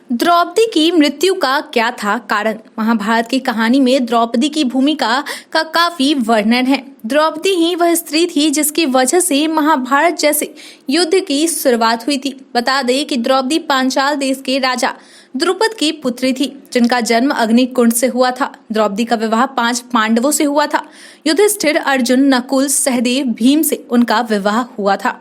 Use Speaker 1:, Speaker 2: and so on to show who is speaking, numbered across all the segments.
Speaker 1: द्रौपदी की मृत्यु का क्या था कारण? महाभारत की कहानी में द्रौपदी की भूमिका का काफी वर्णन है। द्रौपदी ही वह स्त्री थी जिसकी वजह से महाभारत जैसे युद्ध की शुरुआत हुई थी। बता दें कि द्रौपदी पांचाल देश के राजा द्रुपद की पुत्री थी, जिनका जन्म अग्निकुंड से हुआ था। द्रौपदी का विवाह 5 पांडवों से हुआ था। युधिष्ठिर, अर्जुन, नकुल, सहदेव, भीम से उनका विवाह हुआ था।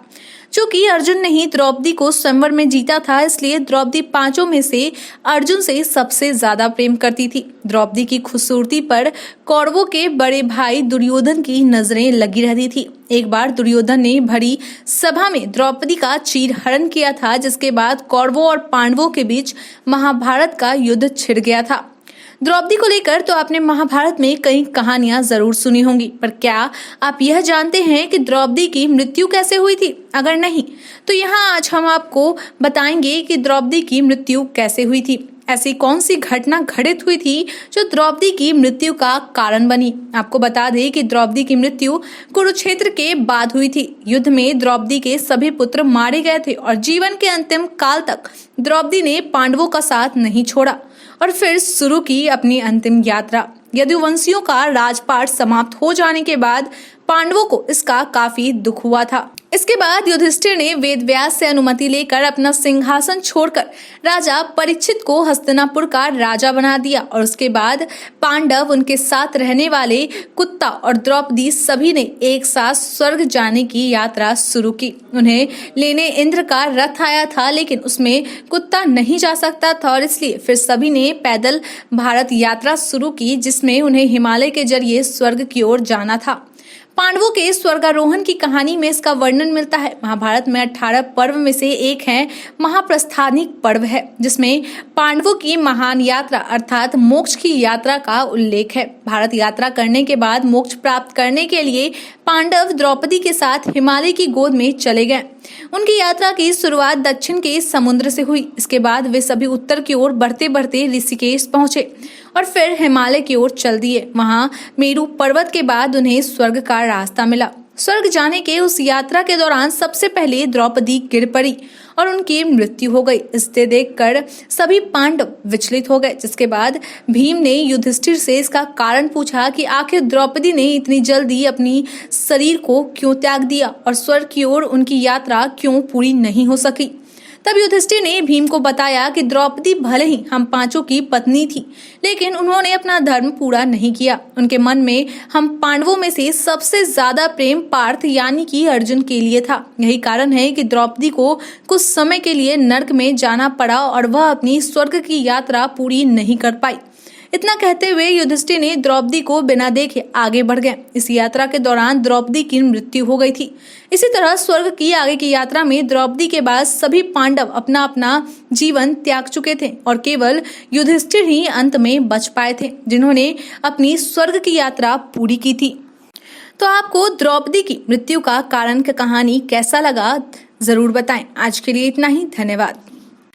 Speaker 1: चूंकि अर्जुन ने ही द्रौपदी को स्वयंवर में जीता था, इसलिए द्रौपदी 5 में से अर्जुन से सबसे ज्यादा प्रेम करती थी। द्रौपदी की खूबसूरती पर कौरवों के बड़े भाई दुर्योधन की नजरें लगी रहती थी। एक बार दुर्योधन ने भरी सभा में द्रौपदी का चीरहरण किया था, जिसके बाद कौरवों और पांडवों के बीच महाभारत का युद्ध छिड़ गया था। द्रौपदी को लेकर तो आपने महाभारत में कई कहानियां जरूर सुनी होंगी, पर क्या आप यह जानते हैं कि द्रौपदी की मृत्यु कैसे हुई थी? अगर नहीं, तो यहाँ आज हम आपको बताएंगे कि द्रौपदी की मृत्यु कैसे हुई थी। ऐसी कौन सी घटना घटित हुई थी जो द्रौपदी की मृत्यु का कारण बनी? आपको बता दें कि द्रौपदी की मृत्यु कुरुक्षेत्र के बाद हुई थी। युद्ध में द्रौपदी के सभी पुत्र मारे गए थे और जीवन के अंतिम काल तक द्रौपदी ने पांडवों का साथ नहीं छोड़ा और फिर शुरू की अपनी अंतिम यात्रा। यदुवंशियों का राजपाट समाप्त हो जाने के बाद पांडवों को इसका काफी दुख हुआ था। इसके बाद युधिष्ठिर ने वेदव्यास से अनुमति लेकर अपना सिंहासन छोड़कर राजा परीक्षित को हस्तिनापुर का राजा बना दिया और उसके बाद पांडव, उनके साथ रहने वाले कुत्ता और द्रौपदी सभी ने एक साथ स्वर्ग जाने की यात्रा शुरू की। उन्हें लेने इंद्र का रथ आया था, लेकिन उसमें कुत्ता नहीं जा सकता था और इसलिए फिर सभी ने पैदल भारत यात्रा शुरू की, जिसमें उन्हें हिमालय के जरिए स्वर्ग की ओर जाना था। पांडवों के स्वर्गारोहण की कहानी में इसका वर्णन मिलता है। महाभारत में 18 पर्व में से एक है महाप्रस्थानिक पर्व है, जिसमें पांडवों की महान यात्रा अर्थात मोक्ष की यात्रा का उल्लेख है। भारत यात्रा करने के बाद मोक्ष प्राप्त करने के लिए पांडव द्रौपदी के साथ हिमालय की गोद में चले गए। उनकी यात्रा की शुरुआत दक्षिण के समुद्र से हुई। इसके बाद वे सभी उत्तर की ओर बढ़ते बढ़ते ऋषिकेश पहुंचे और फिर हिमालय की ओर चल दिए। वहां मेरु पर्वत के बाद उन्हें स्वर्ग का रास्ता मिला। स्वर्ग जाने के उस यात्रा के दौरान सबसे पहले द्रौपदी गिर पड़ी और उनकी मृत्यु हो गई। इसे देखकर सभी पांडव विचलित हो गए, जिसके बाद भीम ने युधिष्ठिर से इसका कारण पूछा कि आखिर द्रौपदी ने इतनी जल्दी अपनी शरीर को क्यों त्याग दिया और स्वर्ग की ओर उनकी यात्रा क्यों पूरी नहीं हो सकी। तब युधिष्ठिर ने भीम को बताया कि द्रौपदी भले ही हम 5 की पत्नी थी, लेकिन उन्होंने अपना धर्म पूरा नहीं किया। उनके मन में हम पांडवों में से सबसे ज्यादा प्रेम पार्थ यानी कि अर्जुन के लिए था। यही कारण है कि द्रौपदी को कुछ समय के लिए नर्क में जाना पड़ा और वह अपनी स्वर्ग की यात्रा पूरी नहीं कर पाई। इतना कहते हुए युधिष्ठिर ने द्रौपदी को बिना देखे आगे बढ़ गए। इस यात्रा के दौरान द्रौपदी की मृत्यु हो गई थी। इसी तरह स्वर्ग की आगे की यात्रा में द्रौपदी के बाद सभी पांडव अपना अपना जीवन त्याग चुके थे और केवल युधिष्ठिर ही अंत में बच पाए थे, जिन्होंने अपनी स्वर्ग की यात्रा पूरी की थी। तो आपको द्रौपदी की मृत्यु का कारण की कहानी कैसा लगा, जरूर बताएं। आज के लिए इतना ही। धन्यवाद।